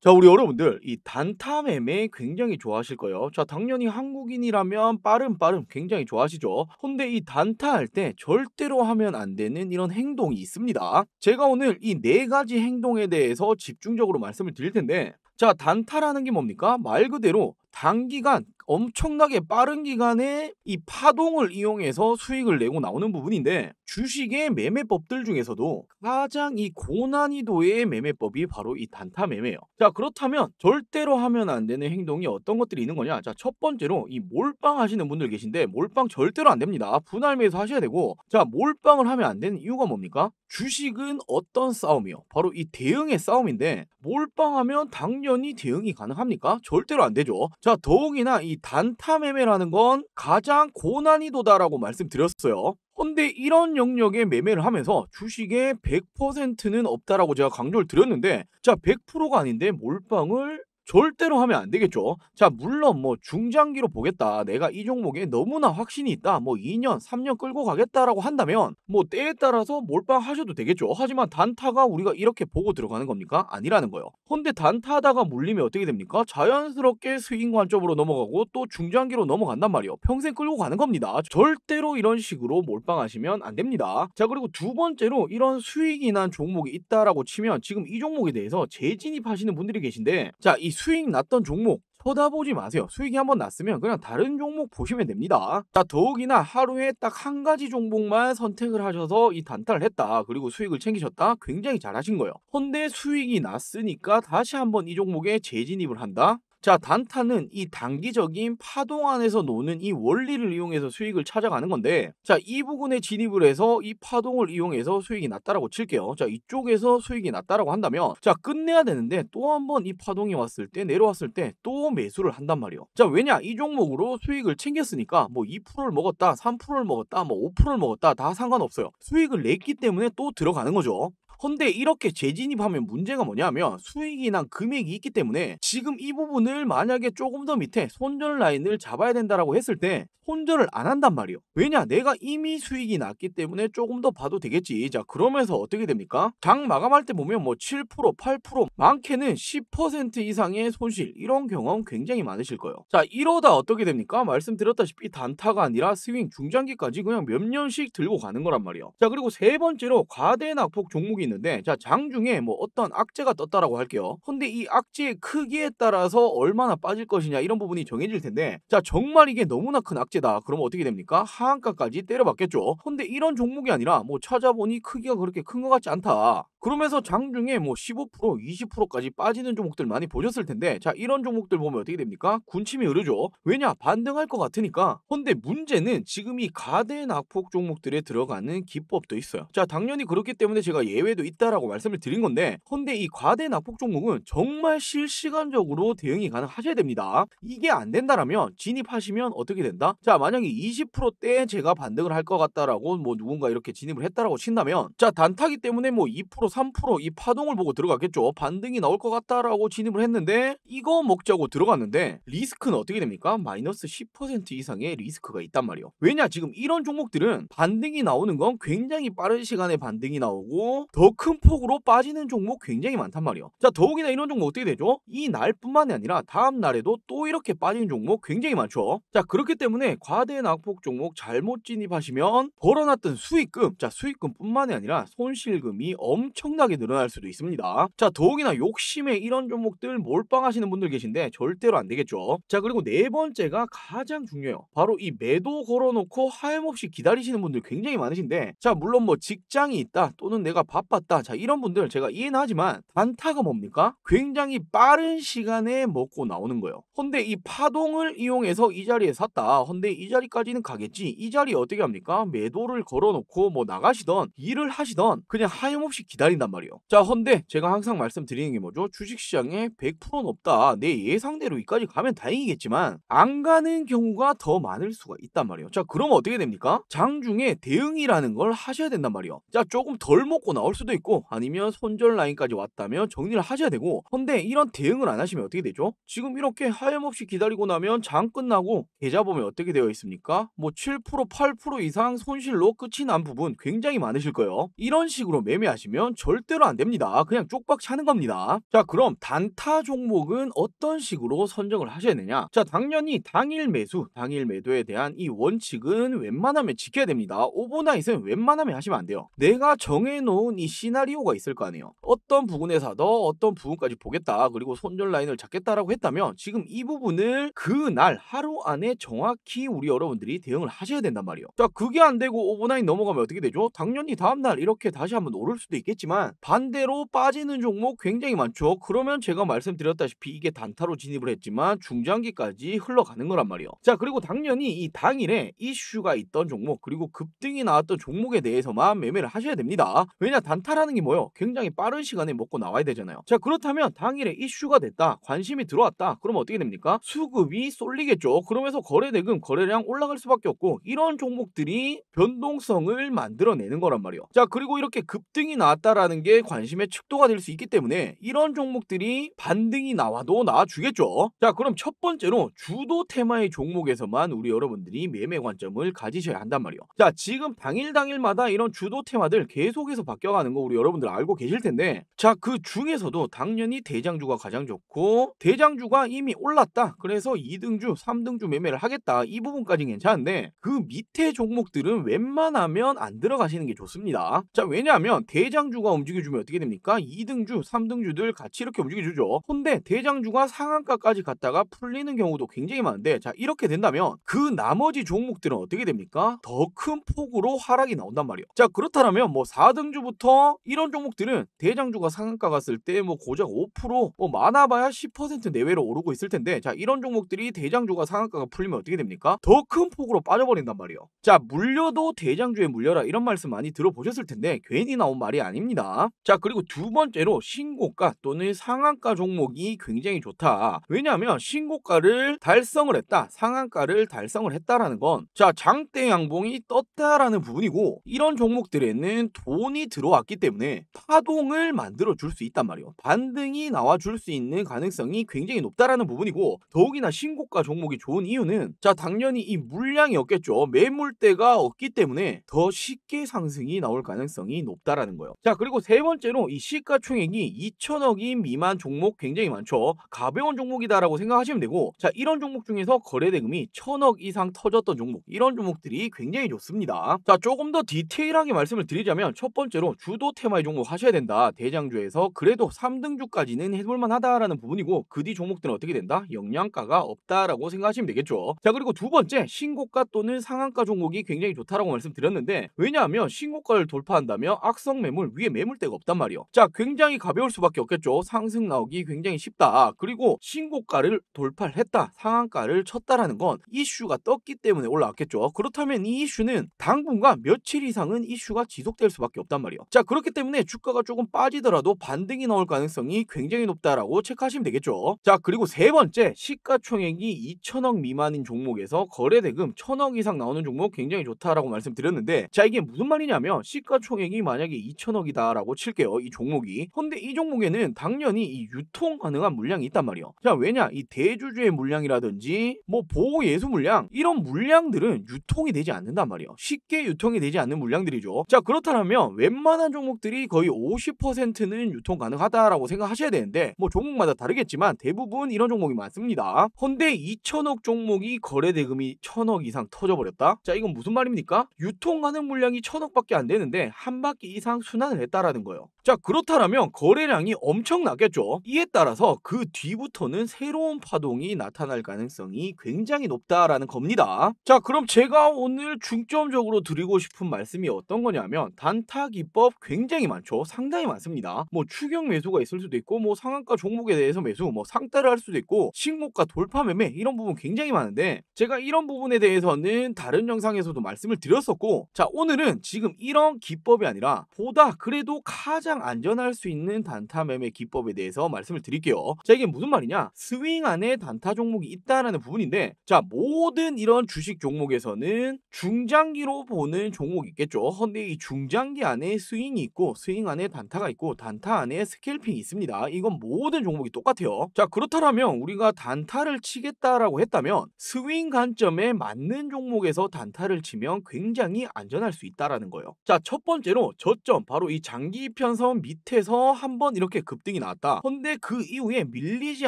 자, 우리 여러분들 이 단타 매매 굉장히 좋아하실 거예요. 자, 당연히 한국인이라면 빠름 굉장히 좋아하시죠. 근데 이 단타 할 때 절대로 하면 안 되는 이런 행동이 있습니다. 제가 오늘 이 네 가지 행동에 대해서 집중적으로 말씀을 드릴 텐데, 자, 단타라는 게 뭡니까? 말 그대로 단기간 엄청나게 빠른 기간에 이 파동을 이용해서 수익을 내고 나오는 부분인데, 주식의 매매법들 중에서도 가장 이 고난이도의 매매법이 바로 이 단타 매매예요. 자, 그렇다면 절대로 하면 안 되는 행동이 어떤 것들이 있는 거냐? 자, 첫 번째로 이 몰빵 하시는 분들 계신데, 몰빵 절대로 안 됩니다. 분할 매수 하셔야 되고, 자, 몰빵을 하면 안 되는 이유가 뭡니까? 주식은 어떤 싸움이요? 바로 이 대응의 싸움인데, 몰빵하면 당연히 대응이 가능합니까? 절대로 안 되죠. 자, 더욱이나 이 단타 매매라는 건 가장 고난이도다라고 말씀드렸어요. 근데 이런 영역의 매매를 하면서 주식의 100%는 없다라고 제가 강조를 드렸는데, 자, 100%가 아닌데 몰빵을 절대로 하면 안 되겠죠. 자, 물론 뭐 중장기로 보겠다, 내가 이 종목에 너무나 확신이 있다, 뭐 2년 3년 끌고 가겠다라고 한다면 뭐 때에 따라서 몰빵하셔도 되겠죠. 하지만 단타가 우리가 이렇게 보고 들어가는 겁니까? 아니라는 거예요. 근데 단타하다가 물리면 어떻게 됩니까? 자연스럽게 스윙 관점으로 넘어가고 또 중장기로 넘어간단 말이에요. 평생 끌고 가는 겁니다. 절대로 이런 식으로 몰빵하시면 안 됩니다. 자, 그리고 두 번째로 이런 수익이 난 종목이 있다라고 치면, 지금 이 종목에 대해서 재진입하시는 분들이 계신데, 자, 이 수익 났던 종목 쳐다보지 마세요. 수익이 한번 났으면 그냥 다른 종목 보시면 됩니다. 자, 더욱이나 하루에 딱 한 가지 종목만 선택을 하셔서 이 단타를 했다, 그리고 수익을 챙기셨다, 굉장히 잘하신 거예요. 근데 수익이 났으니까 다시 한번 이 종목에 재진입을 한다? 자, 단타는 이 단기적인 파동 안에서 노는 이 원리를 이용해서 수익을 찾아가는 건데, 자, 이 부분에 진입을 해서 이 파동을 이용해서 수익이 났다라고 칠게요. 자, 이쪽에서 수익이 났다라고 한다면, 자, 끝내야 되는데 또 한 번 이 파동이 왔을 때, 내려왔을 때 또 매수를 한단 말이에요. 자, 왜냐? 이 종목으로 수익을 챙겼으니까 뭐 2%를 먹었다, 3%를 먹었다, 뭐 5%를 먹었다, 다 상관없어요. 수익을 냈기 때문에 또 들어가는 거죠. 근데 이렇게 재진입하면 문제가 뭐냐면, 수익이 난 금액이 있기 때문에 지금 이 부분을 만약에 조금 더 밑에 손절 라인을 잡아야 된다라고 했을 때 손절을 안 한단 말이에요. 왜냐? 내가 이미 수익이 났기 때문에 조금 더 봐도 되겠지. 자, 그러면서 어떻게 됩니까? 장 마감할 때 보면 뭐 7%, 8%, 많게는 10% 이상의 손실, 이런 경험 굉장히 많으실 거예요. 자, 이러다 어떻게 됩니까? 말씀드렸다시피 단타가 아니라 스윙 중장기까지 그냥 몇 년씩 들고 가는 거란 말이에요. 자, 그리고 세 번째로 과대 낙폭 종목이 있는데, 자, 장중에 뭐 어떤 악재가 떴다라고 할게요. 근데 이 악재의 크기에 따라서 얼마나 빠질 것이냐, 이런 부분이 정해질 텐데, 자, 정말 이게 너무나 큰 악재다, 그러면 어떻게 됩니까? 하한가까지 때려박겠죠. 근데 이런 종목이 아니라 뭐 찾아보니 크기가 그렇게 큰 것 같지 않다, 그러면서 장중에 뭐 15%, 20%까지 빠지는 종목들 많이 보셨을 텐데, 자, 이런 종목들 보면 어떻게 됩니까? 군침이 흐르죠. 왜냐? 반등할 것 같으니까. 근데 문제는 지금 이 가대 낙폭 종목들에 들어가는 기법도 있어요. 자, 당연히 그렇기 때문에 제가 예외도 있다라고 말씀을 드린 건데, 근데 이 과대 낙폭 종목은 정말 실시간적으로 대응이 가능하셔야 됩니다. 이게 안 된다라면 진입하시면 어떻게 된다? 자, 만약에 20%대 제가 반등을 할 것 같다라고 뭐 누군가 이렇게 진입을 했다라고 친다면, 자, 단타기 때문에 뭐 2%, 3%이 파동을 보고 들어갔겠죠. 반등이 나올 것 같다라고 진입을 했는데 이거 먹자고 들어갔는데 리스크는 어떻게 됩니까? 마이너스 10% 이상의 리스크가 있단 말이에요. 왜냐? 지금 이런 종목들은 반등이 나오는 건 굉장히 빠른 시간에 반등이 나오고 더 큰 폭으로 빠지는 종목 굉장히 많단 말이에요. 자, 더욱이나 이런 종목 어떻게 되죠? 이 날뿐만이 아니라 다음 날에도 또 이렇게 빠지는 종목 굉장히 많죠. 자, 그렇기 때문에 과대 낙폭 종목 잘못 진입하시면 벌어놨던 수익금, 자, 수익금뿐만이 아니라 손실금이 엄청나게 늘어날 수도 있습니다. 자, 더욱이나 욕심에 이런 종목들 몰빵하시는 분들 계신데 절대로 안 되겠죠. 자, 그리고 네 번째가 가장 중요해요. 바로 이 매도 걸어놓고 하염없이 기다리시는 분들 굉장히 많으신데, 자, 물론 뭐 직장이 있다, 또는 내가 바빴다, 자, 이런 분들 제가 이해는 하지만, 단타가 뭡니까? 굉장히 빠른 시간에 먹고 나오는 거예요. 근데 이 파동을 이용해서 이 자리에 샀다, 근데 이 자리까지는 가겠지, 이 자리에 어떻게 합니까? 매도를 걸어놓고 뭐 나가시던 일을 하시던 그냥 하염없이 기다린단 말이에요. 자, 근데 제가 항상 말씀드리는 게 뭐죠? 주식시장에 100%는 없다, 내 예상대로 여기까지 가면 다행이겠지만 안 가는 경우가 더 많을 수가 있단 말이에요. 자, 그러면 어떻게 됩니까? 장중에 대응이라는 걸 하셔야 된단 말이에요. 자, 조금 덜 먹고 나올 수도 있고, 아니면 손절 라인까지 왔다면 정리를 하셔야 되고, 근데 이런 대응을 안 하시면 어떻게 되죠? 지금 이렇게 하염없이 기다리고 나면 장 끝나고 계좌 보면 어떻게 되어 있습니까? 뭐 7%, 8% 이상 손실로 끝이 난 부분 굉장히 많으실 거예요. 이런 식으로 매매하시면 절대로 안 됩니다. 그냥 쪽박 차는 겁니다. 자, 그럼 단타 종목은 어떤 식으로 선정을 하셔야 되냐? 자, 당연히 당일 매수, 당일 매도에 대한 이 원칙은 웬만하면 지켜야 됩니다. 오버나잇은 웬만하면 하시면 안 돼요. 내가 정해놓은 이 시나리오가 있을 거 아니에요. 어떤 부분에서도 어떤 부분까지 보겠다, 그리고 손절 라인을 잡겠다라고 했다면 지금 이 부분을 그날 하루 안에 정확히 우리 여러분들이 대응을 하셔야 된단 말이에요. 자, 그게 안 되고 오버나잇 넘어가면 어떻게 되죠? 당연히 다음날 이렇게 다시 한번 오를 수도 있겠지만 반대로 빠지는 종목 굉장히 많죠. 그러면 제가 말씀드렸다시피 이게 단타로 진입을 했지만 중장기까지 흘러가는 거란 말이에요. 자, 그리고 당연히 이 당일에 이슈가 있던 종목, 그리고 급등이 나왔던 종목에 대해서만 매매를 하셔야 됩니다. 왜냐, 단타라는 게 뭐예요? 굉장히 빠른 시간에 먹고 나와야 되잖아요. 자, 그렇다면 당일에 이슈가 됐다, 관심이 들어왔다, 그러면 어떻게 됩니까? 수급이 쏠리겠죠. 그러면서 거래대금, 거래량 올라갈 수밖에 없고, 이런 종목들이 변동성을 만들어내는 거란 말이에요. 자, 그리고 이렇게 급등이 나왔다라는 게 관심의 척도가 될 수 있기 때문에 이런 종목들이 반등이 나와도 나와주겠죠. 자, 그럼 첫 번째로 주도 테마의 종목에서만 우리 여러분들이 매매 관점을 가지셔야 한단 말이에요. 자, 지금 당일마다 이런 주도 테마들 계속해서 바뀌어가는 거 우리 여러분들 알고 계실 텐데, 자, 그 중에서도 당연히 대장주가 가장 좋고, 대장주가 이미 올랐다, 그래서 2등주, 3등주 매매를 하겠다, 이 부분까지는 괜찮은데 그 밑에 종목들은 웬만하면 안 들어가시는 게 좋습니다. 자, 왜냐하면 대장주가 움직여주면 어떻게 됩니까? 2등주, 3등주들 같이 이렇게 움직여주죠. 근데 대장주가 상한가까지 갔다가 풀리는 경우도 굉장히 많은데, 자, 이렇게 된다면 그 나머지 종목들은 어떻게 됩니까? 더 큰 폭으로 하락이 나온단 말이에요. 자, 그렇다면 뭐 4등주부터 이런 종목들은 대장주가 상한가 갔을 때 뭐 고작 5%, 뭐 많아봐야 10% 내외로 오르고 있을 텐데, 자, 이런 종목들이 대장주가 상한가가 풀리면 어떻게 됩니까? 더 큰 폭으로 빠져버린단 말이에요. 자, 물려도 대장주에 물려라, 이런 말씀 많이 들어보셨을 텐데 괜히 나온 말이 아닙니다. 자, 그리고 두 번째로 신고가 또는 상한가 종목이 굉장히 좋다. 왜냐하면 신고가를 달성을 했다, 상한가를 달성을 했다라는 건, 자, 장대 양봉이 떴다라는 부분이고, 이런 종목들에는 돈이 들어왔기 때문에 파동을 만들어 줄 수 있단 말이에요. 반등이 나와 줄 수 있는 가능성이 굉장히 높다라는 부분이고, 더욱이나 신고가 종목이 좋은 이유는, 자, 당연히 이 물량이 없겠죠. 매물대가 없기 때문에 더 쉽게 상승이 나올 가능성이 높다라는 거예요. 자, 그리고 세 번째로 이 시가총액이 2천억이 미만 종목 굉장히 많죠. 가벼운 종목이다라고 생각하시면 되고, 자, 이런 종목 중에서 거래대금이 1,000억 이상 터졌던 종목, 이런 종목들이 굉장히 좋습니다. 자, 조금 더 디테일하게 말씀을 드리자면 첫 번째로 주도 테마의 종목 하셔야 된다. 대장주에서 그래도 3등주까지는 해볼만 하다라는 부분이고, 그 뒤 종목들은 어떻게 된다? 영양가가 없다라고 생각하시면 되겠죠. 자, 그리고 두 번째, 신고가 또는 상한가 종목이 굉장히 좋다라고 말씀드렸는데, 왜냐하면 신고가를 돌파한다면 악성 매물, 위에 매물대가 없단 말이에요. 자, 굉장히 가벼울 수밖에 없겠죠. 상승 나오기 굉장히 쉽다. 그리고 신고가를 돌파를 했다, 상한가를 쳤다라는 건 이슈가 떴기 때문에 올라왔겠죠. 그렇다면 이 이슈는 당분간 며칠 이상은 이슈가 지속될 수밖에 없단 말이에요. 자, 그렇기 때문에 주가가 조금 빠지더라도 반등이 나올 가능성이 굉장히 높다라고 체크하시면 되겠죠. 자, 그리고 세 번째, 시가총액이 2천억 미만인 종목에서 거래대금 1,000억 이상 나오는 종목 굉장히 좋다라고 말씀드렸는데, 자, 이게 무슨 말이냐면 시가총액이 만약에 2천억이다라고 칠게요, 이 종목이. 근데 이 종목에는 당연히 이 유통 가능한 물량이 있단 말이에요. 자, 왜냐, 이 대주주의 물량이라든지 뭐 보호 예수 물량, 이런 물량들은 유통이 되지 않는단 말이에요. 쉽게 유통이 되지 않는 물량들이죠. 자, 그렇다면 웬만한 종목들이 거의 50%는 유통 가능하다라고 생각하셔야 되는데, 뭐 종목마다 다르겠지만 대부분 이런 종목이 많습니다. 근데 2천억 종목이 거래대금이 1,000억 이상 터져버렸다? 자, 이건 무슨 말입니까? 유통 가능 물량이 1,000억밖에 안 되는데 한 바퀴 이상 순환을 했다라는 거예요. 자, 그렇다면 거래량이 엄청나겠죠. 이에 따라서 그 뒤부터는 새로운 파동이 나타날 가능성이 굉장히 높다라는 겁니다. 자, 그럼 제가 오늘 중점적으로 드리고 싶은 말씀이 어떤 거냐면, 단타 기법 굉장히 많죠. 상당히 많습니다. 뭐 추격 매수가 있을 수도 있고, 뭐 상한가 종목에 대해서 매수, 뭐 상따를 할 수도 있고, 신고가 돌파 매매, 이런 부분 굉장히 많은데 제가 이런 부분에 대해서는 다른 영상에서도 말씀을 드렸었고, 자, 오늘은 지금 이런 기법이 아니라 보다 그래도 가장 안전할 수 있는 단타 매매 기법에 대해서 말씀을 드릴게요. 자, 이게 무슨 말이냐, 스윙 안에 단타 종목이 있다라는 부분인데, 자, 모든 이런 주식 종목에서는 중장기로 보는 종목이 있겠죠. 근데 이 중장기 안에 스윙이 있고, 스윙 안에 단타가 있고, 단타 안에 스캘핑이 있습니다. 이건 모든 종목이 똑같아요. 자, 그렇다면 우리가 단타를 치겠다라고 했다면 스윙 관점에 맞는 종목에서 단타를 치면 굉장히 안전할 수 있다라는 거예요. 자, 첫 번째로 저점, 바로 이 장기 이평선 밑에서 한번 이렇게 급등이 나왔다. 근데 그 이후에 밀리지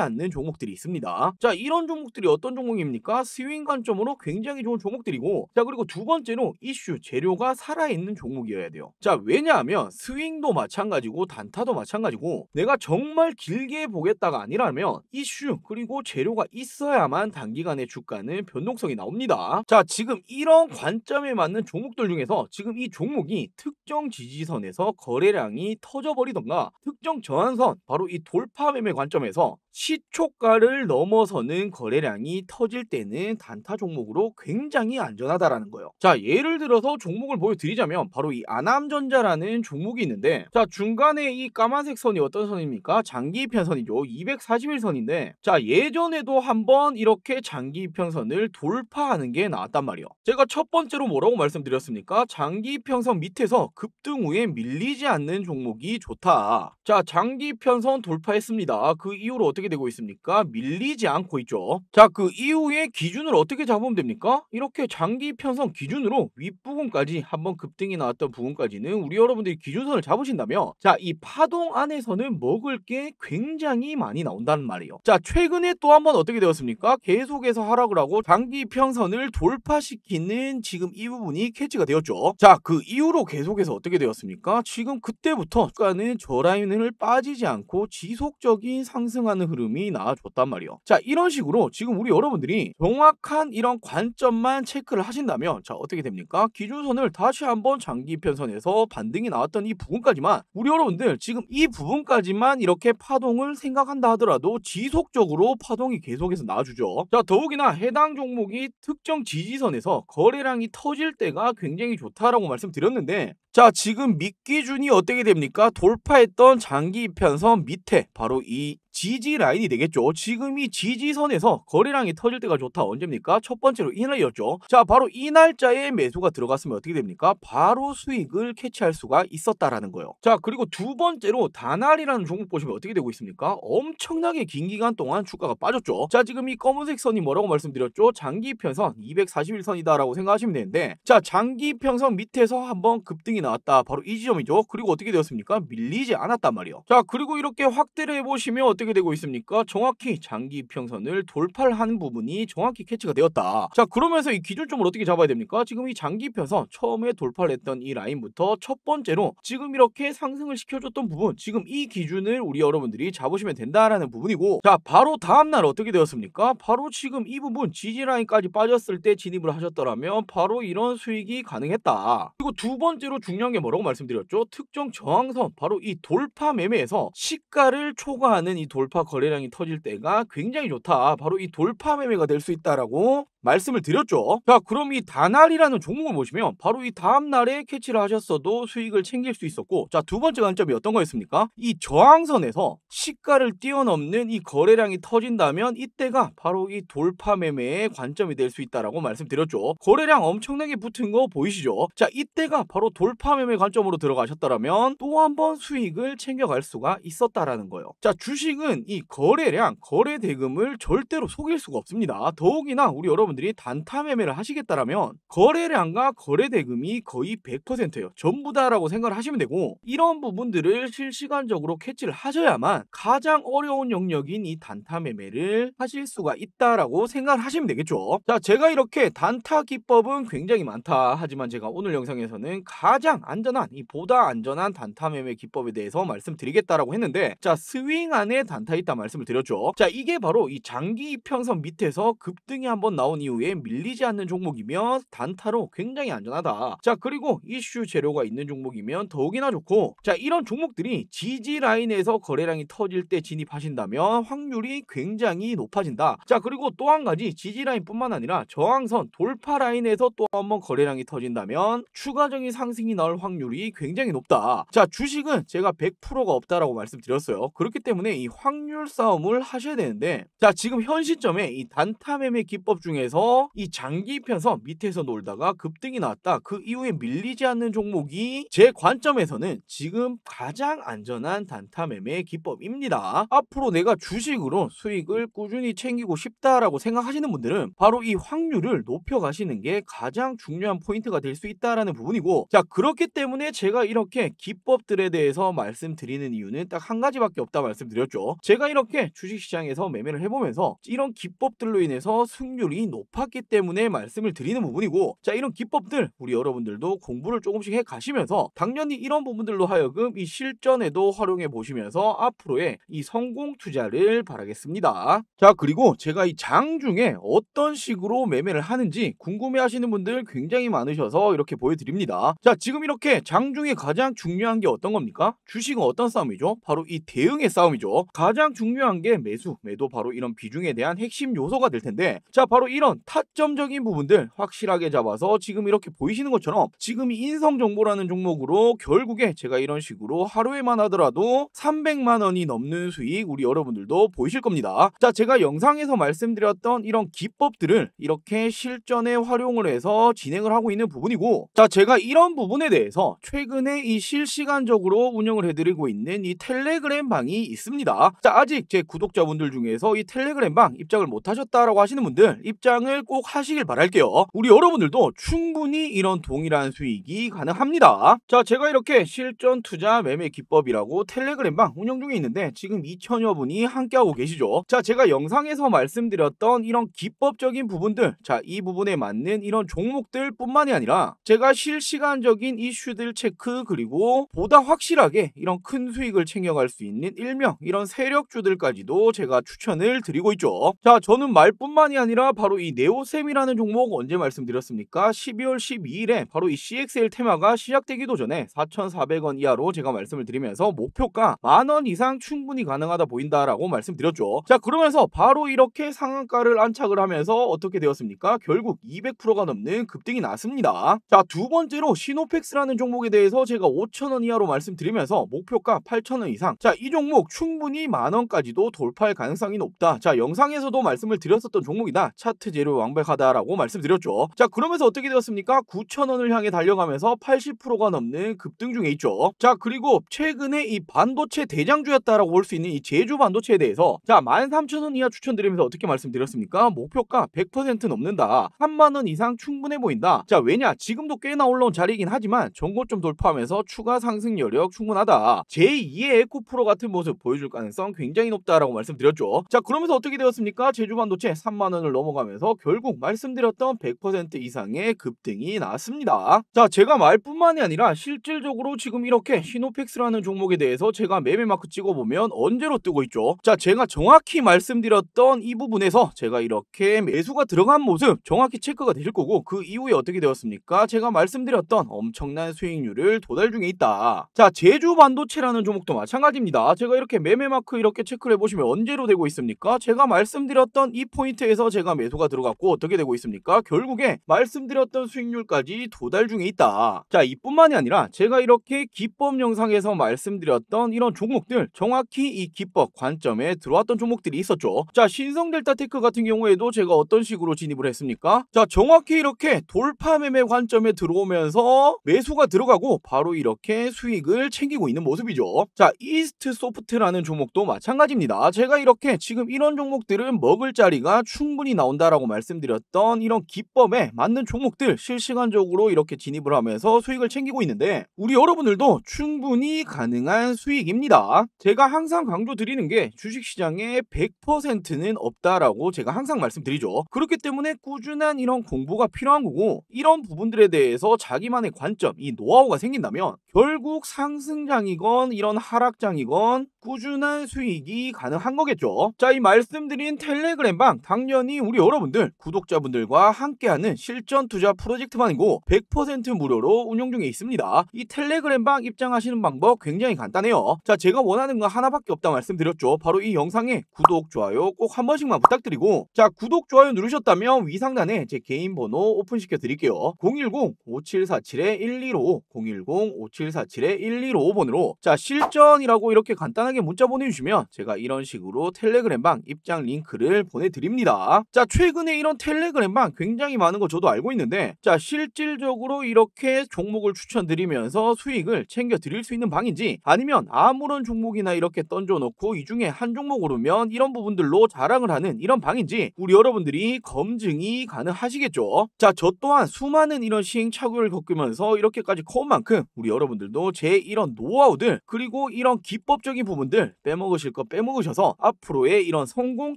않는 종목들이 있습니다. 자, 이런 종목들이 어떤 종목입니까? 스윙 관점으로 굉장히 좋은 종목들이고, 자, 그리고 두 번째로 이슈 재료가 살아있는 종목이어야 돼요. 자, 왜냐하면 스윙도 마찬가지고 단타도 마찬가지고, 내가 정말 길게 보겠다가 아니라면 이슈 그리고 재료가 있어야만 단기간에 주가는 변동성이 나옵니다. 자, 지금 이런 관점에 맞는 종목들 중에서 지금 이 종목이 특정 지지선에서 거래량이 터져버리던가 특정 저항선, 바로 이 돌파 매매 관점에서 시초가를 넘어서는 거래량이 터질 때는 단타 종목으로 굉장히 안전하다라는 거예요. 자, 예를 들어서 종목을 보여드리자면 바로 이 아남전자라는 종목이 있는데, 자, 중간에 이 까만색 선이 어떤 선입니까? 장기 이평선이죠. 241선인데, 자, 예전에도 한번 이렇게 장기 이평선을 돌파하는 게 나왔단 말이에요. 제가 첫 번째로 뭐라고 말씀드렸습니까? 장기 이평선 밑에서 급등 후에 밀리지 않는 종목이 좋다. 자, 장기 이평선 돌파했습니다. 그 이후로 어떻게 되고 있습니까? 밀리지 않고 있죠. 자, 그 이후에 기준을 어떻게 잡으면 됩니까? 이렇게 장기 이평선 기준으로 윗부분까지 한번 급등이 나왔던 부분까지는 우리 여러분들이 기준선을 잡으신다면, 자, 이 파동 안에서는 먹을 게 굉장히 많이 나온다는 말이에요. 자, 최근에 또 한번 어떻게 되었습니까? 계속해서 하락을 하고 장기 이평선을 돌파시키는 지금 이 부분이 캐치가 되었죠. 자, 그 이후로 계속해서 어떻게 되었습니까? 지금 그때부터 주가는 저 라인을 빠지지 않고 지속적인 상승하는 흐름이 나와줬단 말이에요. 자, 이런 식으로 지금 우리 여러분들이 정확한 이런 관점만 체크를 하신다면, 자, 어떻게 됩니까? 기준선을 다시 한번 장기 이평선에서 반등이 나왔던 이 부분까지만, 우리 여러분들 지금 이 부분까지만 이렇게 파동을 생각한다 하더라도 지속적으로 파동이 계속해서 나와주죠. 자, 더욱이나 해당 종목이 특정 지지선에서 거래량이 터질 때가 굉장히 좋다라고 말씀드렸는데, 자, 지금 밑기준이 어떻게 됩니까? 돌파했던 장기 이평선 밑에 바로 이 지지 라인이 되겠죠. 지금 이 지지선에서 거래량이 터질 때가 좋다. 언제입니까? 첫 번째로 이날이었죠. 자, 바로 이 날짜에 매수가 들어갔으면 어떻게 됩니까? 바로 수익을 캐치할 수가 있었다라는 거예요. 자, 그리고 두 번째로 다날이라는 종목 보시면 어떻게 되고 있습니까? 엄청나게 긴 기간 동안 주가가 빠졌죠. 자, 지금 이 검은색 선이 뭐라고 말씀드렸죠? 장기 이평선 241선이다라고 생각하시면 되는데, 자, 장기 이평선 밑에서 한번 급등이 나왔다. 바로 이 지점이죠. 그리고 어떻게 되었습니까? 밀리지 않았단 말이에요. 자, 그리고 이렇게 확대를 해보시면 어떻게 되고 있습니까? 정확히 장기 이평선을 돌파를 하는 부분이 정확히 캐치가 되었다. 자, 그러면서 이 기준점을 어떻게 잡아야 됩니까? 지금 이 장기 이평선 처음에 돌파를 했던 이 라인부터 첫 번째로 지금 이렇게 상승을 시켜줬던 부분, 지금 이 기준을 우리 여러분들이 잡으시면 된다라는 부분이고, 자, 바로 다음날 어떻게 되었습니까? 바로 지금 이 부분 지지 라인까지 빠졌을 때 진입을 하셨더라면 바로 이런 수익이 가능했다. 그리고 두 번째로 중요한 게 뭐라고 말씀드렸죠? 특정 저항선, 바로 이 돌파 매매에서 시가를 초과하는 이 돌파 거래량이 터질 때가 굉장히 좋다. 바로 이 돌파 매매가 될 수 있다라고 말씀을 드렸죠. 자, 그럼 이 다날이라는 종목을 보시면 바로 이 다음날에 캐치를 하셨어도 수익을 챙길 수 있었고, 자, 두 번째 관점이 어떤 거였습니까? 이 저항선에서 시가를 뛰어넘는 이 거래량이 터진다면 이때가 바로 이 돌파 매매의 관점이 될 수 있다라고 말씀드렸죠. 거래량 엄청나게 붙은 거 보이시죠? 자, 이때가 바로 돌파 매매 관점으로 들어가셨다면 또 한 번 수익을 챙겨갈 수가 있었다라는 거예요. 자, 주식은 이 거래량, 거래 대금을 절대로 속일 수가 없습니다. 더욱이나 우리 여러분들이 단타 매매를 하시겠다라면 거래량과 거래 대금이 거의 100%예요. 전부다라고 생각을 하시면 되고, 이런 부분들을 실시간적으로 캐치를 하셔야만 가장 어려운 영역인 이 단타 매매를 하실 수가 있다라고 생각을 하시면 되겠죠. 자, 제가 이렇게 단타 기법은 굉장히 많다. 하지만 제가 오늘 영상에서는 가장 안전한, 이 보다 안전한 단타 매매 기법에 대해서 말씀드리겠다라고 했는데, 자, 스윙 안에 단타 있다 말씀을 드렸죠. 자, 이게 바로 이 장기 이평선 밑에서 급등이 한번 나온 이후에 밀리지 않는 종목이면 단타로 굉장히 안전하다. 자, 그리고 이슈 재료가 있는 종목이면 더욱이나 좋고, 자, 이런 종목들이 지지 라인에서 거래량이 터질 때 진입하신다면 확률이 굉장히 높아진다. 자, 그리고 또 한 가지, 지지 라인 뿐만 아니라 저항선 돌파 라인에서 또 한번 거래량이 터진다면 추가적인 상승이 나올 확률이 굉장히 높다. 자, 주식은 제가 100%가 없다라고 말씀드렸어요. 그렇기 때문에 이 확률 싸움을 하셔야 되는데, 자, 지금 현 시점에 이 단타 매매 기법 중에서 중에서 이 장기 편서 밑에서 놀다가 급등이 나왔다. 그 이후에 밀리지 않는 종목이 제 관점에서는 지금 가장 안전한 단타 매매 기법입니다. 앞으로 내가 주식으로 수익을 꾸준히 챙기고 싶다라고 생각하시는 분들은 바로 이 확률을 높여 가시는 게 가장 중요한 포인트가 될 수 있다라는 부분이고, 자, 그렇기 때문에 제가 이렇게 기법들에 대해서 말씀드리는 이유는 딱 한 가지밖에 없다 말씀드렸죠. 제가 이렇게 주식시장에서 매매를 해보면서 이런 기법들로 인해서 승률이 높았기 때문에 말씀을 드리는 부분이고, 자, 이런 기법들 우리 여러분들도 공부를 조금씩 해 가시면서 당연히 이런 부분들로 하여금 이 실전에도 활용해 보시면서 앞으로의 이 성공 투자를 바라겠습니다. 자, 그리고 제가 이 장 중에 어떤 식으로 매매를 하는지 궁금해 하시는 분들 굉장히 많으셔서 이렇게 보여드립니다. 자, 지금 이렇게 장 중에 가장 중요한 게 어떤 겁니까? 주식은 어떤 싸움이죠? 바로 이 대응의 싸움이죠. 가장 중요한 게 매수, 매도, 바로 이런 비중에 대한 핵심 요소가 될 텐데, 자, 바로 이런 타점적인 부분들 확실하게 잡아서 지금 이렇게 보이시는 것처럼 지금 이 인성정보라는 종목으로 결국에 제가 이런 식으로 하루에만 하더라도 300만 원이 넘는 수익 우리 여러분들도 보이실 겁니다. 자, 제가 영상에서 말씀드렸던 이런 기법들을 이렇게 실전에 활용을 해서 진행을 하고 있는 부분이고, 자, 제가 이런 부분에 대해서 최근에 이 실시간적으로 운영을 해드리고 있는 이 텔레그램 방이 있습니다. 자, 아직 제 구독자분들 중에서 이 텔레그램 방 입장을 못 하셨다라고 하시는 분들 입장을 꼭 하시길 바랄게요. 우리 여러분들도 충분히 이런 동일한 수익이 가능합니다. 자, 제가 이렇게 실전 투자 매매 기법이라고 텔레그램 방 운영 중에 있는데 지금 2천여 분이 함께하고 계시죠. 자, 제가 영상에서 말씀드렸던 이런 기법적인 부분들, 자, 이 부분에 맞는 이런 종목들 뿐만이 아니라 제가 실시간적인 이슈들 체크, 그리고 보다 확실하게 이런 큰 수익을 챙겨갈 수 있는 일명 이런 세력주들까지도 제가 추천을 드리고 있죠. 자, 저는 말뿐만이 아니라 바로 이 네오셈이라는 종목 언제 말씀드렸습니까? 12월 12일에 바로 이 CXL 테마가 시작되기도 전에 4,400원 이하로 제가 말씀을 드리면서 목표가 10,000원 이상 충분히 가능하다 보인다라고 말씀드렸죠. 자, 그러면서 바로 이렇게 상한가를 안착을 하면서 어떻게 되었습니까? 결국 200%가 넘는 급등이 났습니다. 자, 두 번째로 시노펙스라는 종목에 대해서 제가 5,000원 이하로 말씀드리면서 목표가 8,000원 이상, 자, 이 종목 충분히 10,000원까지도 돌파할 가능성이 높다. 자, 영상에서도 말씀을 드렸었던 종목이다. 차트 재료 완벽하다라고 말씀드렸죠. 자, 그러면서 어떻게 되었습니까? 9,000원을 향해 달려가면서 80%가 넘는 급등 중에 있죠. 자, 그리고 최근에 이 반도체 대장주였다라고 볼 수 있는 이 제주 반도체에 대해서 자, 13,000원 이하 추천드리면서 어떻게 말씀드렸습니까? 목표가 100% 넘는다. 30,000원 이상 충분해 보인다. 자, 왜냐? 지금도 꽤나 올라온 자리이긴 하지만 전고점 돌파하면서 추가 상승 여력 충분하다. 제2의 에코프로 같은 모습 보여줄 가능성 굉장히 높다라고 말씀드렸죠. 자, 그러면서 어떻게 되었습니까? 제주 반도체 30,000원을 넘어가면서 결국 말씀드렸던 100% 이상의 급등이 나왔습니다. 자, 제가 말뿐만이 아니라 실질적으로 지금 이렇게 시노펙스라는 종목에 대해서 제가 매매 마크 찍어보면 언제로 뜨고 있죠. 자, 제가 정확히 말씀드렸던 이 부분에서 제가 이렇게 매수가 들어간 모습 정확히 체크가 되실 거고, 그 이후에 어떻게 되었습니까? 제가 말씀드렸던 엄청난 수익률을 도달 중에 있다. 자, 제주 반도체라는 종목도 마찬가지입니다. 제가 이렇게 매매 마크 이렇게 체크를 해보시면 언제로 되고 있습니까? 제가 말씀드렸던 이 포인트에서 제가 매수가 들어갔고 어떻게 되고 있습니까? 결국에 말씀드렸던 수익률까지 도달 중에 있다. 자, 이뿐만이 아니라 제가 이렇게 기법 영상에서 말씀드렸던 이런 종목들 정확히 이 기법 관점에 들어왔던 종목들이 있었죠. 자, 신성델타테크 같은 경우에도 제가 어떤 식으로 진입을 했습니까? 자, 정확히 이렇게 돌파 매매 관점에 들어오면서 매수가 들어가고 바로 이렇게 수익을 챙기고 있는 모습이죠. 자, 이스트 소프트라는 종목도 마찬가지입니다. 제가 이렇게 지금 이런 종목들은 먹을 자리가 충분히 나온다라고 말씀드렸던 이런 기법에 맞는 종목들 실시간적으로 이렇게 진입을 하면서 수익을 챙기고 있는데 우리 여러분들도 충분히 가능한 수익입니다. 제가 항상 강조드리는 게 주식시장에 100%는 없다라고 제가 항상 말씀드리죠. 그렇기 때문에 꾸준한 이런 공부가 필요한 거고, 이런 부분들에 대해서 자기만의 관점, 이 노하우가 생긴다면 결국 상승장이건 이런 하락장이건 꾸준한 수익이 가능한 거겠죠. 자, 이 말씀드린 텔레그램방 당연히 우리 여러분들 구독자분들과 함께하는 실전 투자 프로젝트방이고 100% 무료로 운영 중에 있습니다. 이 텔레그램방 입장하시는 방법 굉장히 간단해요. 자, 제가 원하는 거 하나밖에 없다 말씀드렸죠. 바로 이 영상에 구독, 좋아요 꼭 한 번씩만 부탁드리고, 자, 구독, 좋아요 누르셨다면 위상단에 제 개인 번호 오픈시켜 드릴게요. 010-5747-1255 010-5747-1255번으로 자, 실전이라고 이렇게 간단하게 문자 보내주시면 제가 이런 식으로 텔레그램방 입장 링크를 보내드립니다. 자, 최근 최근에 이런 텔레그램방 굉장히 많은 거 저도 알고 있는데, 자 실질적으로 이렇게 종목을 추천드리면서 수익을 챙겨 드릴 수 있는 방인지, 아니면 아무런 종목이나 이렇게 던져놓고 이 중에 한 종목 오르면 이런 부분들로 자랑을 하는 이런 방인지 우리 여러분들이 검증이 가능하시겠죠. 자, 저 또한 수많은 이런 시행착오를 겪으면서 이렇게까지 커온 만큼 우리 여러분들도 제 이런 노하우들 그리고 이런 기법적인 부분들 빼먹으실 거 빼먹으셔서 앞으로의 이런 성공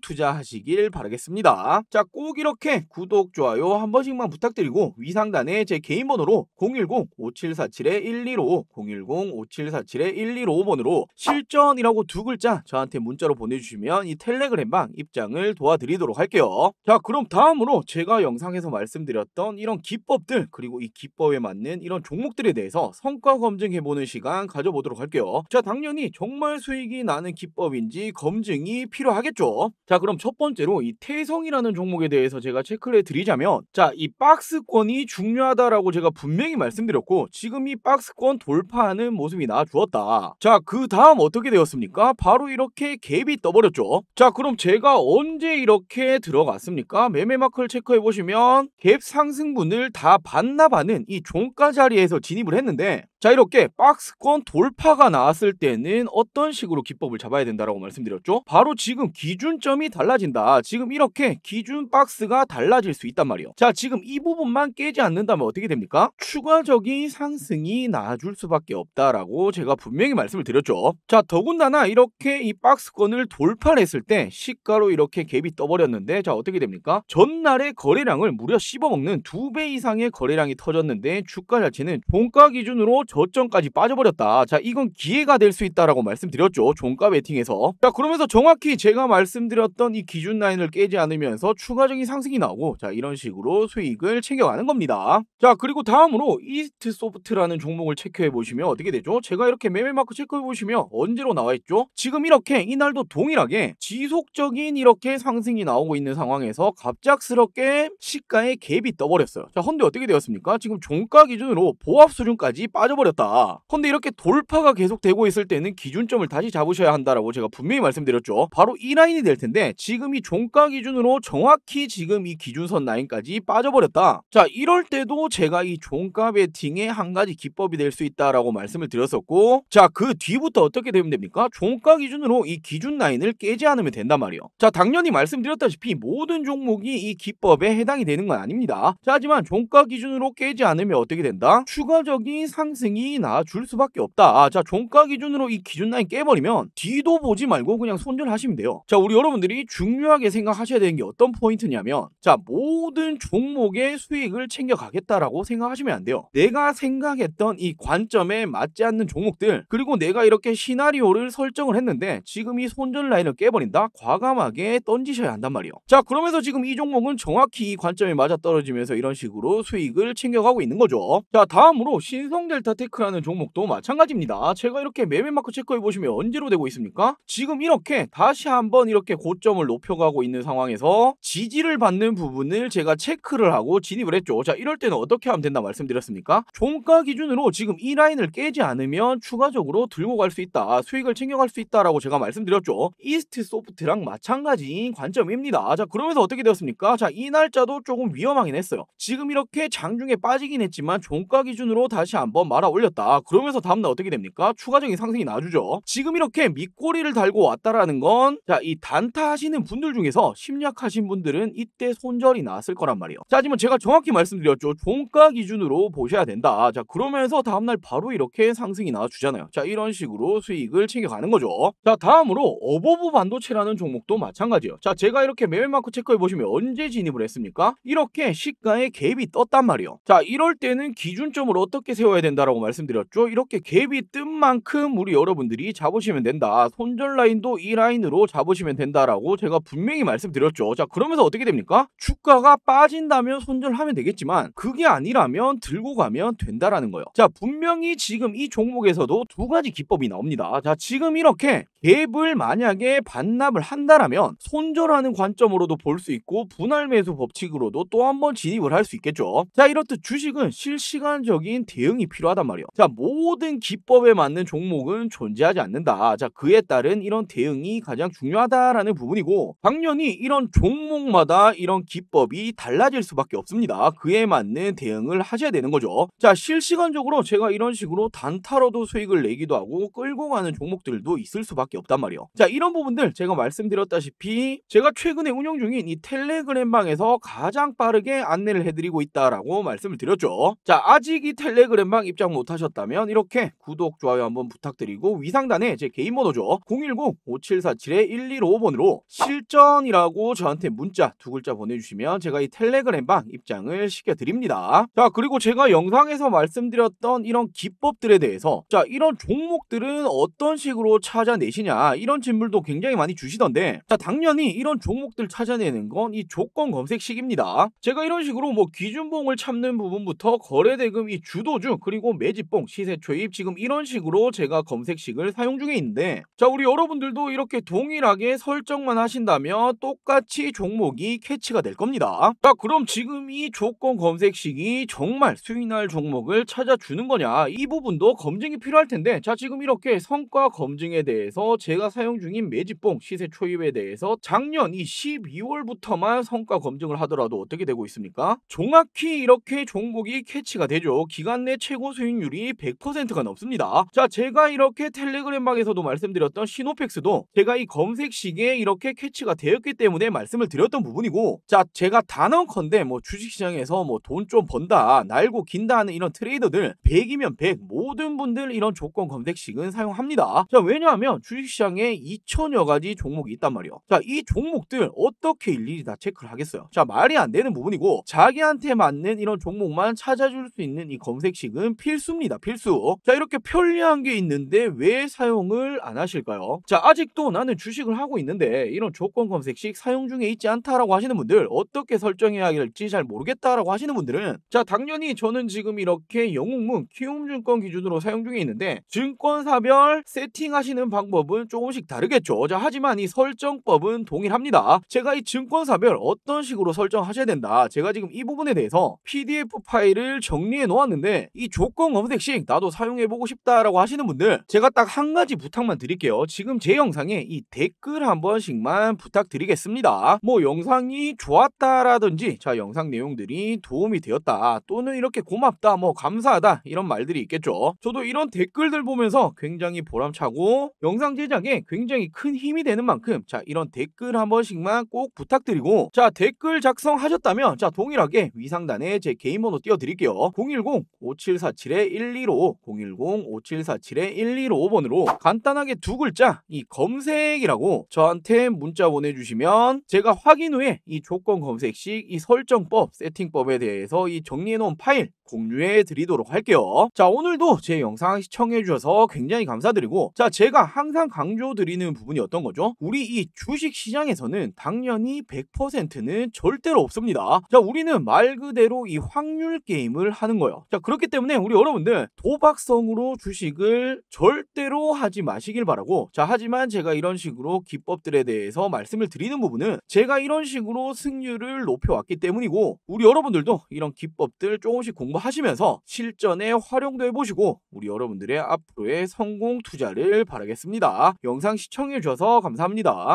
투자하시길 바라겠습니다. 자, 꼭 이렇게 구독, 좋아요 한 번씩만 부탁드리고 위상단에 제 개인 번호로 010-5747-115 010-5747-115번으로 실전이라고 두 글자 저한테 문자로 보내주시면 이 텔레그램방 입장을 도와드리도록 할게요. 자, 그럼 다음으로 제가 영상에서 말씀드렸던 이런 기법들 그리고 이 기법에 맞는 이런 종목들에 대해서 성과 검증해보는 시간 가져보도록 할게요. 자, 당연히 정말 수익이 나는 기법인지 검증이 필요하겠죠. 자, 그럼 첫 번째로 이 태성이라는 종목에 대해서 제가 체크를 해드리자면, 자, 이 박스권이 중요하다라고 제가 분명히 말씀드렸고 지금 이 박스권 돌파하는 모습이 나와주었다. 자, 그 다음 어떻게 되었습니까? 바로 이렇게 갭이 떠버렸죠. 자, 그럼 제가 언제 이렇게 들어갔습니까? 매매마크를 체크해보시면 갭 상승분을 다 반납하는 이 종가 자리에서 진입을 했는데, 자, 이렇게 박스권 돌파가 나왔을 때는 어떤 식으로 기법을 잡아야 된다라고 말씀드렸죠? 바로 지금 기준점이 달라진다. 지금 이렇게 기준 박스가 달라질 수 있단 말이에요. 자, 지금 이 부분만 깨지 않는다면 어떻게 됩니까? 추가적인 상승이 나와줄 수밖에 없다라고 제가 분명히 말씀을 드렸죠. 자, 더군다나 이렇게 이 박스권을 돌파를 했을 때 시가로 이렇게 갭이 떠버렸는데, 자, 어떻게 됩니까? 전날의 거래량을 무려 씹어먹는 2배 이상의 거래량이 터졌는데 주가 자체는 종가 기준으로 저점까지 빠져버렸다. 자, 이건 기회가 될 수 있다라고 말씀드렸죠. 종가 베팅에서. 자, 그러면서 정확히 제가 말씀드렸던 이 기준 라인을 깨지 않으면서 추가적인 상승이 나오고, 자, 이런 식으로 수익을 챙겨가는 겁니다. 자, 그리고 다음으로 이스트 소프트라는 종목을 체크해 보시면 어떻게 되죠? 제가 이렇게 매매마크 체크해 보시면 언제로 나와 있죠? 지금 이렇게 이날도 동일하게 지속적인 이렇게 상승이 나오고 있는 상황에서 갑작스럽게 시가에 갭이 떠버렸어요. 자, 헌데 어떻게 되었습니까? 지금 종가 기준으로 보합 수준까지 빠져버렸다. 헌데 이렇게 돌파가 계속되고 있을 때는 기준점을 다시 잡으셔야 한다라고 제가 분명히 말씀드렸죠. 바로 이 라인이 될 텐데 지금 이 종가 기준으로 정확히 지금 이 기준선 라인까지 빠져버렸다. 자, 이럴 때도 제가 이 종가 베팅의 한 가지 기법이 될 수 있다라고 말씀을 드렸었고, 자, 그 뒤부터 어떻게 되면 됩니까? 종가 기준으로 이 기준 라인을 깨지 않으면 된단 말이에요. 자, 당연히 말씀드렸다시피 모든 종목이 이 기법에 해당이 되는 건 아닙니다. 자, 하지만 종가 기준으로 깨지 않으면 어떻게 된다? 추가적인 상승이 나와줄 수밖에 없다. 자, 종가 기준으로 이 기준 라인 깨버리면 뒤도 보지 말고 그냥 손절하시면 돼요. 자, 우리 여러분들이 중요하게 생각하셔야 되는 게 어떤 포인트냐면, 자, 모든 종목의 수익을 챙겨가겠다라고 생각하시면 안 돼요. 내가 생각했던 이 관점에 맞지 않는 종목들, 그리고 내가 이렇게 시나리오를 설정을 했는데 지금 이 손절 라인을 깨버린다? 과감하게 던지셔야 한단 말이에요. 자, 그러면서 지금 이 종목은 정확히 이 관점에 맞아 떨어지면서 이런 식으로 수익을 챙겨가고 있는 거죠. 자, 다음으로 신성델타테크라는 종목도 마찬가지입니다. 제가 이렇게 매매마크 체크해보시면 언제로 되고 있습니까? 지금 이렇게 다시 한번 이렇게 고점을 높여가고 있는 상황에서 지지를 받는 부분을 제가 체크를 하고 진입을 했죠. 자, 이럴 때는 어떻게 하면 된다 말씀드렸습니까? 종가 기준으로 지금 이 라인을 깨지 않으면 추가적으로 들고 갈 수 있다, 수익을 챙겨갈 수 있다라고 제가 말씀드렸죠. 이스트 소프트랑 마찬가지인 관점입니다. 자, 그러면서 어떻게 되었습니까? 자, 이 날짜도 조금 위험하긴 했어요. 지금 이렇게 장중에 빠지긴 했지만 종가 기준으로 다시 한번 말아 올렸다. 그러면서 다음날 어떻게 됩니까? 추가적인 상승이 나와주죠. 지금 이렇게 밑꼬리를 달고 왔다라는 건, 자, 이 단타 하시는 분들 중에서 심리학하신 분들은 이때 손절이 나왔을 거란 말이에요. 자, 하지만 제가 정확히 말씀드렸죠. 종가 기준으로 보셔야 된다. 자, 그러면서 다음날 바로 이렇게 상승이 나와주잖아요. 자, 이런 식으로 수익을 챙겨가는 거죠. 자, 다음으로 어버브 반도체라는 종목도 마찬가지예요. 자, 제가 이렇게 매매마크 체크해보시면 언제 진입을 했습니까? 이렇게 시가에 갭이 떴단 말이에요. 자, 이럴 때는 기준점을 어떻게 세워야 된다라고 말씀드렸죠. 이렇게 갭이 뜬 만큼 우리 여러분들이 잡으시면 된다. 손절 라인도 이 라인으로 잡으시면 된다라고 제가 분명히 말씀드렸죠. 자, 그러면서 어떻게 됩니까? 주가가 빠진다면 손절하면 되겠지만 그게 아니라면 들고 가면 된다라는 거예요. 자, 분명히 지금 이 종목에서도 두 가지 기법이 나옵니다. 자, 지금 이렇게 갭을 만약에 반납을 한다라면 손절하는 관점으로도 볼 수 있고 분할 매수 법칙으로도 또 한 번 진입을 할 수 있겠죠. 자, 이렇듯 주식은 실시간적인 대응이 필요하단 말이에요. 자, 모든 기법에 맞는 종목은 존재하지 않는다. 자, 그에 따른 이런 대응이 가장 중요하다라는 부분이고, 당연히 이런 종목마다 이런 기법이 달라질 수밖에 없습니다. 그에 맞는 대응을 하셔야 되는 거죠. 자, 실시간적으로 제가 이런 식으로 단타로도 수익을 내기도 하고 끌고 가는 종목들도 있을 수밖에 없단 말이에요. 자, 이런 부분들 제가 말씀드렸다시피 제가 최근에 운영 중인 이 텔레그램방에서 가장 빠르게 안내를 해드리고 있다라고 말씀을 드렸죠. 자, 아직 이 텔레그램방 입장 못하셨다면 이렇게 구독, 좋아요 한번 부탁드리고, 위상단에 제 개인 번호죠. 010-5747-1255번으로 실전이라고 저한테 문자 두 글자 보내주시면 제가 이 텔레그램방 입장을 시켜드립니다. 자, 그리고 제가 영상에서 말씀드렸던 이런 기법들에 대해서, 자, 이런 종목들은 어떤 식으로 찾아내시냐, 이런 질문도 굉장히 많이 주시던데, 자, 당연히 이런 종목들 찾아내는 건 이 조건 검색식입니다. 제가 이런 식으로 뭐 기준봉을 찾는 부분부터 거래대금, 이 주도주, 그리고 매집봉, 시세 초입, 지금 이런 식으로 제가 검색식을 사용 중에 있는데, 자, 우리 여러분들도 이렇게 동일하게 설정만 하신다면 똑같이 종목이 캐치가 될 겁니다. 자, 그럼 지금 이 조건 검색식이 정말 수익날 종목을 찾아주는 거냐, 이 부분도 검증이 필요할 텐데, 자, 지금 이렇게 성과 검증에 대해서 제가 사용 중인 매집봉, 시세 초입에 대해서 작년 이 12월부터만 성과 검증을 하더라도 어떻게 되고 있습니까? 정확히 이렇게 종목이 캐치가 되죠. 기간 내 최고 수익률이 100%가 넘습니다. 자, 제가 이렇게 텔레그램방에서도 말씀드렸던 시노펙스도 제가 이 검색식에 이렇게 캐치가 되었기 때문에 말씀을 드렸던 부분이고, 자, 제가 단언컨대 뭐 주식시장에서 뭐 돈 좀 번다, 날고 긴다 하는 이런 트레이더들 100이면 100 모든 분들 이런 조건 검색식은 사용합니다. 자, 왜냐하면 주식시장에 2천여 가지 종목이 있단 말이에요. 자, 이 종목들 어떻게 일일이 다 체크를 하겠어요? 자, 말이 안 되는 부분이고, 자기한테 맞는 이런 종목만 찾아줄 수 있는 이 검색식은 필수입니다. 필수. 자, 이렇게 편리한 게 있는데 왜 사용을 안 하실까요? 자, 아직도 나는 주식을 하고 있는데 이런 조건 검색식 사용 중에 있지 않다라고 하시는 분들, 어떻게 설정해야 할지 잘 모르겠다라고 하시는 분들은, 자, 당연히 저는 지금 이렇게 영웅문 키움증권 기준으로 사용 중에 있는데 증권사별 세팅하시는 방법은 조금씩 다르겠죠. 자, 하지만 이 설정법은 동일합니다. 제가 이 증권사별 어떤 식으로 설정하셔야 된다, 제가 지금 이 부분에 대해서 PDF 파일을 정리해 놓았는데, 이 조건 검색식 나도 사용해보고 싶다라고 하시는 분들, 제가 딱 한 가지 부탁만 드릴게요. 지금 제 영상에 이 댓글 한 번씩만 부탁드리겠습니다. 뭐 영상이 좋았다라든지, 자, 영상 내용들이 도움이 되었다, 또는 이렇게 고맙다, 뭐 감사하다, 이런 말들이 있겠죠. 저도 이런 댓글들 보면서 굉장히 보람차고 영상 제작에 굉장히 큰 힘이 되는 만큼, 자, 이런 댓글 한 번씩만 꼭 부탁드리고, 자, 댓글 작성하셨다면 자, 동일하게 위상단에 제 개인 번호 띄워드릴게요. 010-5747-1255 010-5747-1255번으로 간단하게 두 글자 이 검색이라고 저한테 문자 보내주시면 제가 확인 후에 이 조건 검색식, 이 설정법, 세팅법에 대해서 이 정리해놓은 파일 공유해 드리도록 할게요. 자, 오늘도 제 영상 시청해 주셔서 굉장히 감사드리고, 자, 제가 항상 강조드리는 부분이 어떤 거죠? 우리 이 주식 시장에서는 당연히 100%는 절대로 없습니다. 자, 우리는 말 그대로 이 확률 게임을 하는 거예요. 자, 그렇기 때문에 우리 여러분들 도박성으로 주식을 절대로 하지 마시길 바라고, 자, 하지만 제가 이런 식으로 기법들에 대해서 말씀을 드리는 부분은 제가 이런 식으로 승률을 높여왔기 때문이고, 우리 여러분들도 이런 기법들 조금씩 공부하시면서 실전에 활용도 해보시고 우리 여러분들의 앞으로의 성공 투자를 바라겠습니다. 영상 시청해 주셔서 감사합니다.